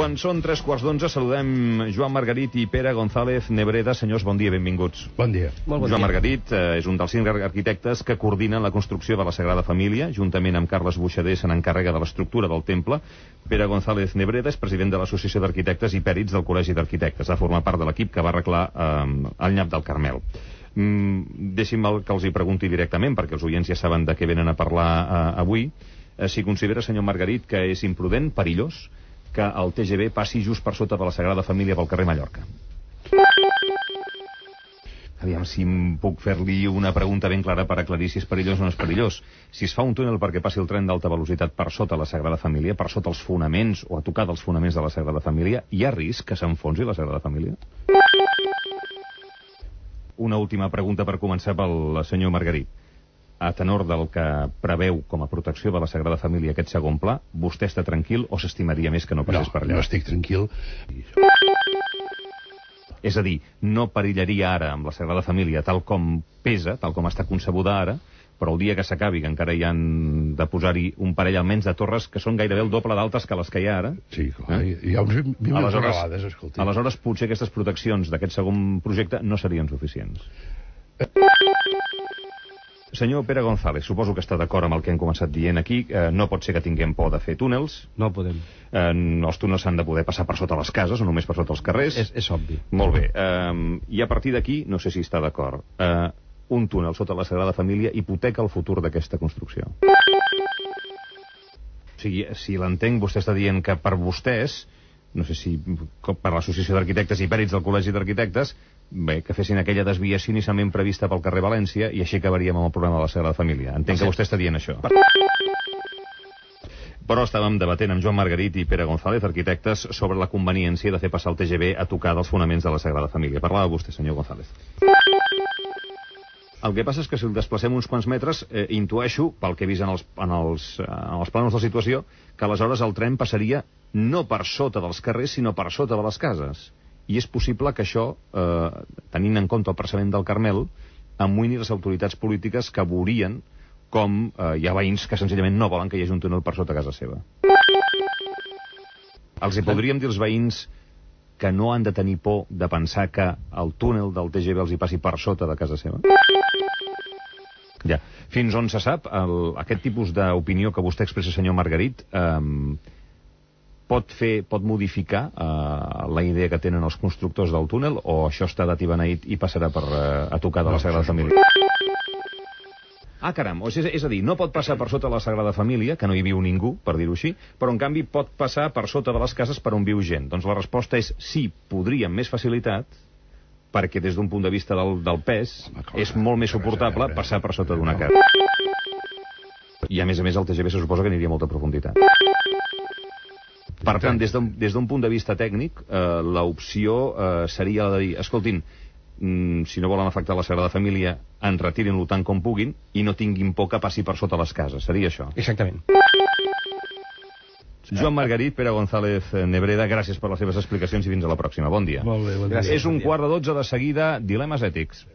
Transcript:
Quan són 3:15, saludem Joan Margarit i Pere González Nebreda. Senyors, bon dia, benvinguts. Bon dia. Joan Margarit és un dels 5 arquitectes que coordinen la construcció de la Sagrada Família. Juntament amb Carles Buixader se n'encarrega de l'estructura del temple. Pere González Nebreda és president de l'Associació d'Arquitectes i Pèrits del Col·legi d'Arquitectes. Ha format part de l'equip que va arreglar el nyap del Carmel. Deixi'm que els hi pregunti directament, perquè els oients ja saben de què venen a parlar avui. Si considera, senyor Margarit, que és imprudent, perillós, que el TGV passi just per sota de la Sagrada Família pel carrer Mallorca. Aviam si puc fer-li una pregunta ben clara per aclarir si és perillós o no és perillós. Si es fa un túnel perquè passi el tren d'alta velocitat per sota la Sagrada Família, per sota els fonaments o a tocar dels fonaments de la Sagrada Família, hi ha risc que s'enfonsi la Sagrada Família? Una última pregunta per començar pel senyor Margarit. A tenor del que preveu com a protecció de la Sagrada Família aquest segon pla, vostè està tranquil o s'estimaria més que no passés per allà? No estic tranquil. És a dir, no perillaria ara amb la Sagrada Família tal com pesa, tal com està concebuda ara, però el dia que s'acabi, que encara hi han de posar-hi un parell almenys de torres que són gairebé el doble d'altes que les que hi ha ara. Sí, clar, hi ha uns 1.000 tonelades, escolti. Aleshores, potser aquestes proteccions d'aquest segon projecte no serien suficients. Senyor Pere González, suposo que està d'acord amb el que hem començat dient aquí. No pot ser que tinguem por de fer túnels. No podem. Els túnels s'han de poder passar per sota les cases, o només per sota els carrers. És obvi. Molt bé. I a partir d'aquí, no sé si està d'acord, un túnel sota la Sagrada Família hipoteca el futur d'aquesta construcció. O sigui, si l'entenc, vostè està dient que per vostès, no sé si per l'Associació d'Arquitectes i Pèrits del Col·legi d'Arquitectes, bé, que fessin aquella desviació inicialment prevista pel carrer València i així acabaríem amb el problema de la Sagrada Família. Entenc que vostè està dient això. Però estàvem debatent amb Joan Margarit i Pere González, arquitectes, sobre la conveniència de fer passar el TGV a tocar dels fonaments de la Sagrada Família. Parlava vostè, senyor González. El que passa és que si el desplacem uns quants metres, intueixo, pel que he vist en els plànols de situació, que aleshores el tren passaria no per sota dels carrers, sinó per sota de les cases. I és possible que això, tenint en compte el precedent del Carmel, amoïni les autoritats polítiques que veurien com hi ha veïns que senzillament no volen que hi hagi un túnel per sota casa seva. Els hi podríem dir als veïns que no han de tenir por de pensar que el túnel del TGV els hi passi per sota de casa seva? Ja. Fins on se sap, aquest tipus d'opinió que vostè expressa, senyor Margarit, pot modificar la idea que tenen els constructors del túnel, o això està dat i beneït i passarà a tocar de la Sagrada Família? Ah, caram, és a dir, no pot passar per sota la Sagrada Família, que no hi viu ningú, per dir-ho així, però en canvi pot passar per sota de les cases per on viu gent. Doncs la resposta és sí, podria amb més facilitat, perquè des d'un punt de vista del pes és molt més suportable passar per sota d'una casa. I a més el TGV se suposa que aniria a molta profunditat. Per tant, des d'un punt de vista tècnic, l'opció seria la de dir, escoltin, si no volen afectar la Sagrada Família, en retirin-lo tant com puguin i no tinguin por que passi per sota les cases. Seria això? Exactament. Joan Margarit, Pere González Nebreda, gràcies per les seves explicacions i fins a la pròxima. Bon dia. Molt bé, bon dia. És 11:45, de seguida, Dilemes ètics.